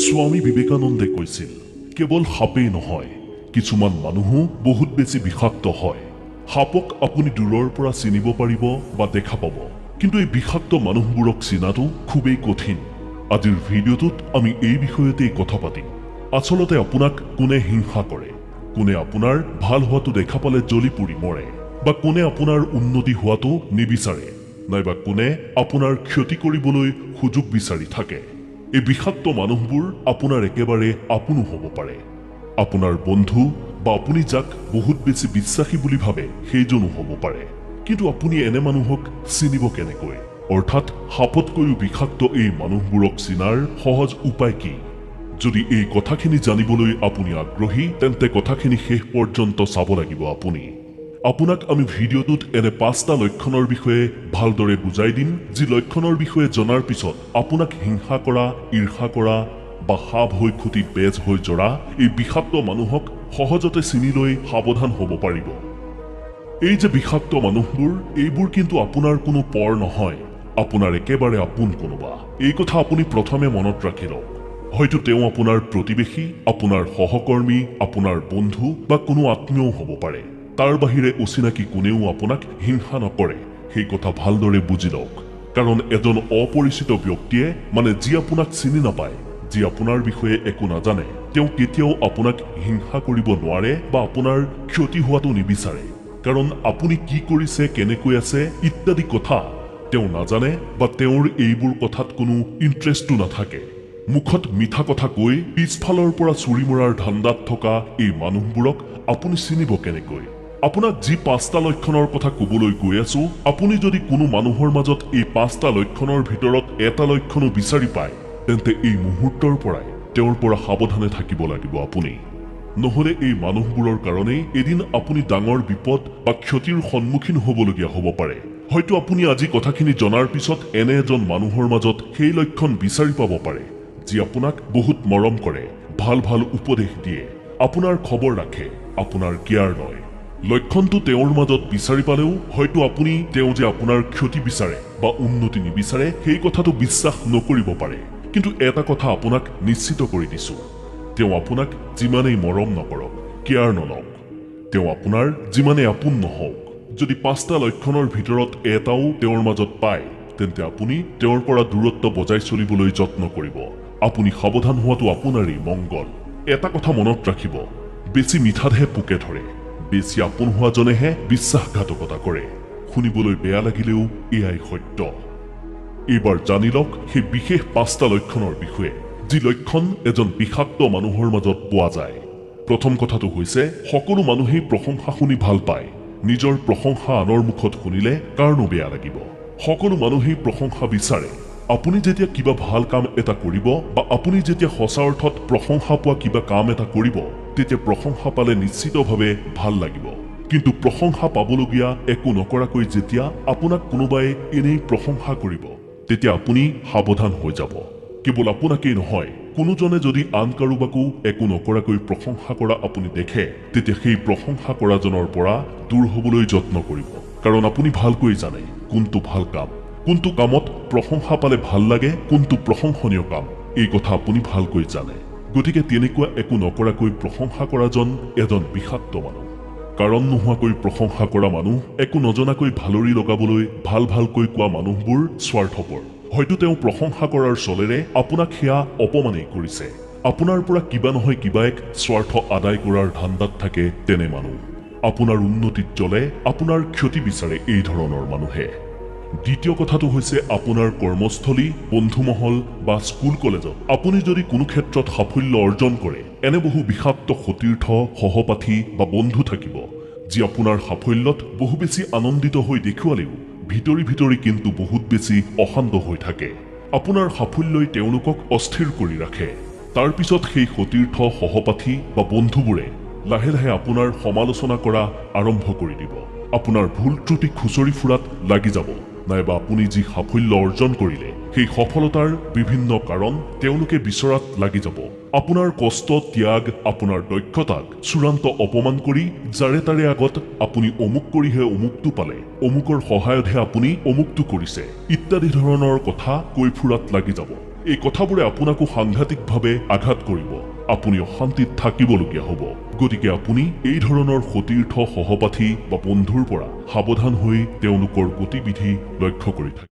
স্বামী বিবেকানন্দে কৈছিল, কেৱল সাপেই নহয়, কিছুমান মানুহো বহুত বেছি বিষাক্ত হয়। সাপক আপুনি দূৰৰ পৰা চিনিব পাৰিব বা দেখা পাব, কিন্তু এই বিষাক্ত মানুহবোৰক চিনাটো খুবেই কঠিন। আজিৰ ভিডিঅ'টোত আমি এই বিষয়তেই কথা পাতিম। আচলতে আপোনাক কোনে হিংসা কৰে, কোনে আপোনাৰ ভাল হোৱাটো দেখা পালে জ্বলি পুৰি মৰে, বা কোনে আপোনাৰ উন্নতি হোৱাটো নিবিচাৰে, নাইবা কোনে আপোনাৰ ক্ষতি কৰিবলৈ সুযোগ বিচাৰি থাকে। এই বিষাক্ত মানুহবোৰ আপোনাৰ একেবাৰে আপোনো হ'ব পাৰে। আপোনাৰ বন্ধু বা আপুনি যাক বহুত বেছি বিশ্বাসী বুলি ভাবে সেইজনো হ'ব পাৰে। কিন্তু আপুনি এনে মানুহক চিনিব কেনেকৈ? অৰ্থাৎ সাপতকৈও বিষাক্ত এই মানুহবোৰক চিনাৰ সহজ উপায় কি? যদি এই কথাখিনি জানিবলৈ আপুনি আগ্ৰহী, তেন্তে কথাখিনি শেষ পৰ্যন্ত চাব লাগিব আপুনি। আপোনাক আমি ভিডিঅ'টোত এনে 5টা লক্ষণৰ বিষয়ে ভালদৰে বুজাই দিম, যি লক্ষণৰ বিষয়ে জনাৰ পিছত আপোনাক হিংসা কৰা, ঈৰ্ষা কৰা বা সাপ হৈ খুটিত বেজ হৈ জৰা এই বিষাক্ত মানুহক সহজতে চিনি লৈ সাৱধান হ'ব পাৰিব। এই যে বিষাক্ত মানুহবোৰ, এইবোৰ কিন্তু আপোনাৰ কোনো পৰ নহয়, আপোনাৰ একেবাৰে আপোন কোনোবা। এই কথা আপুনি প্ৰথমে মনত ৰাখি লওক। হয়তো তেওঁ আপোনাৰ প্ৰতিবেশী, আপোনাৰ সহকৰ্মী, আপোনাৰ বন্ধু বা কোনো আত্মীয়ও হ'ব পাৰে। তাৰ বাহিৰে অচিনাকি কোনেও আপোনাক হিংসা নকৰে, সেই কথা ভালদৰে বুজি লওক। কাৰণ এজন অপৰিচিত ব্যক্তিয়ে, মানে যি আপোনাক চিনি নাপায়, যি আপোনাৰ বিষয়ে একো নাজানে, তেওঁ কেতিয়াও আপোনাক হিংসা কৰিব নোৱাৰে বা আপোনাৰ ক্ষতি হোৱাটো নিবিচাৰে। কাৰণ আপুনি কি কৰিছে, কেনেকৈ আছে ইত্যাদি কথা তেওঁ নাজানে বা তেওঁৰ এইবোৰ কথাত কোনো ইণ্টাৰেষ্টটো নাথাকে। মুখত মিঠা কথা কৈ পিছফালৰ পৰা চুৰি মৰাৰ ধান্দাত থকা এই মানুহবোৰক আপুনি চিনিব কেনেকৈ? আপোনাক যি 5টা লক্ষণৰ কথা ক'বলৈ গৈ আছো, আপুনি যদি কোনো মানুহৰ মাজত এই 5টা লক্ষণৰ ভিতৰত এটা লক্ষণো বিচাৰি পায়, তেন্তে এই মুহূৰ্তৰ পৰাই তেওঁৰ পৰা সাৱধানে থাকিব লাগিব আপুনি। নহলে এই মানুহবোৰৰ কাৰণেই এদিন আপুনি ডাঙৰ বিপদ বা ক্ষতিৰ সন্মুখীন হ'বলগীয়া হ'ব পাৰে। হয়তো আপুনি আজি কথাখিনি জনাৰ পিছত এনে এজন মানুহৰ মাজত সেই লক্ষণ বিচাৰি পাব পাৰে, যি আপোনাক বহুত মৰম কৰে, ভাল ভাল উপদেশ দিয়ে, আপোনাৰ খবৰ ৰাখে, আপোনাৰ কেয়াৰ লয়। লক্ষণটো তেওঁৰ মাজত বিচাৰি পালেও হয়তো আপুনি তেওঁ যে আপোনাৰ ক্ষতি বিচাৰে বা উন্নতি নিবিচাৰে সেই কথাটো বিশ্বাস নকৰিব পাৰে। কিন্তু এটা কথা আপোনাক নিশ্চিত কৰি দিছো, তেওঁ আপোনাক যিমানেই মৰম নকৰক, কেয়াৰ নলওক, তেওঁ আপোনাৰ যিমানেই আপোন নহওক, যদি 5টা লক্ষণৰ ভিতৰত এটাও তেওঁৰ মাজত পায়, তেন্তে আপুনি তেওঁৰ পৰা দূৰত্ব বজাই চলিবলৈ যত্ন কৰিব। আপুনি সাৱধান হোৱাটো আপোনাৰেই মংগল। এটা কথা মনত ৰাখিব, বেছি মিঠাতহে পোকে ধৰে, বেছি আপোন হোৱাজনেহে বিশ্বাসঘাতকতা কৰে। শুনিবলৈ বেয়া লাগিলেও এয়াই সত্য। এইবাৰ জানি লওক সেই বিশেষ 5টা লক্ষণৰ বিষয়ে, যি লক্ষণ এজন বিষাক্ত মানুহৰ মাজত পোৱা যায়। প্ৰথম কথাটো হৈছে, সকলো মানুহেই প্ৰশংসা শুনি ভাল পায়। নিজৰ প্ৰশংসা আনৰ মুখত শুনিলে কাৰণো বেয়া লাগিব। সকলো মানুহেই প্ৰশংসা বিচাৰে। আপুনি যেতিয়া কিবা ভাল কাম এটা কৰিব বা আপুনি যেতিয়া সঁচা অৰ্থত প্ৰশংসা পোৱা কিবা কাম এটা কৰিব, তেতিয়া প্ৰশংসা পালে নিশ্চিতভাৱে ভাল লাগিব। কিন্তু প্ৰশংসা পাবলগীয়া একো নকৰাকৈ যেতিয়া আপোনাক কোনোবাই এনেই প্ৰশংসা কৰিব, তেতিয়া আপুনি সাৱধান হৈ যাব। কেৱল আপোনাকেই নহয়, কোনোজনে যদি আন কাৰোবাকো একো নকৰাকৈ প্ৰশংসা কৰা আপুনি দেখে, তেতিয়া সেই প্ৰশংসা কৰাজনৰ পৰা দূৰ হ'বলৈ যত্ন কৰিব। কাৰণ আপুনি ভালকৈ জানে কোনটো ভাল কাম, কোনটো কামত প্ৰশংসা পালে ভাল লাগে, কোনটো প্ৰশংসনীয় কাম, এই কথা আপুনি ভালকৈ জানে। গতিকে তেনেকুৱা একো নকৰাকৈ প্ৰশংসা কৰাজন এজন বিষাক্ত মানুহ। কাৰণ নোহোৱাকৈ প্ৰশংসা কৰা মানুহ, একো নজনাকৈ ভালৰি লগাবলৈ ভাল ভালকৈ কোৱা মানুহবোৰ স্বাৰ্থপৰ। হয়তো তেওঁ প্ৰশংসা কৰাৰ চলেৰে আপোনাক সেয়া অপমানেই কৰিছে। আপোনাৰ পৰা কিবা নহয় কিবা এক স্বাৰ্থ আদায় কৰাৰ ধান্দাত থাকে তেনে মানুহ। আপোনাৰ উন্নতিত জ্বলে, আপোনাৰ ক্ষতি বিচাৰে এই ধৰণৰ মানুহে। দ্বিতীয় কথাটো হৈছে, আপোনাৰ কৰ্মস্থলী, বন্ধুমহল বা স্কুল কলেজত আপুনি যদি কোনো ক্ষেত্ৰত সাফল্য অৰ্জন কৰে, এনে বহু বিষাক্ত সতীৰ্থ, সহপাঠী বা বন্ধু থাকিব, যি আপোনাৰ সাফল্যত বহু বেছি আনন্দিত হৈ দেখুৱালেও ভিতৰি ভিতৰি কিন্তু বহুত বেছি অশান্ত হৈ থাকে। আপোনাৰ সাফল্যই তেওঁলোকক অস্থিৰ কৰি ৰাখে। তাৰ পিছত সেই সতীৰ্থ, সহপাঠী বা বন্ধুবোৰে লাহে লাহে আপোনাৰ সমালোচনা কৰা আৰম্ভ কৰি দিব। আপোনাৰ ভুল ত্ৰুটি খুচৰি ফুৰাত লাগি যাব, নাইবা আপুনি যি সাফল্য অৰ্জন কৰিলে সেই সফলতাৰ বিভিন্ন কাৰণ তেওঁলোকে বিচৰাত লাগি যাব। আপোনাৰ কষ্ট, ত্যাগ, আপোনাৰ দক্ষতাক চূড়ান্ত অপমান কৰি যাৰে তাৰে আগত আপুনি অমুক কৰিহে অমুকটো পালে, অমুকৰ সহায়তহে আপুনি অমুকটো কৰিছে ইত্যাদি ধৰণৰ কথা কৈ ফুৰাত লাগি যাব। এই কথাবোৰে আপোনাকো সাংঘাতিকভাৱে আঘাত কৰিব। আপুনি অশান্তিত থাকিবলগীয়া হ'ব। গতিকে আপুনি এই ধৰণৰ সতীৰ্থ, সহপাঠী বা বন্ধুৰ পৰা সাৱধান হৈ তেওঁলোকৰ গতিবিধি লক্ষ্য কৰি থাকে।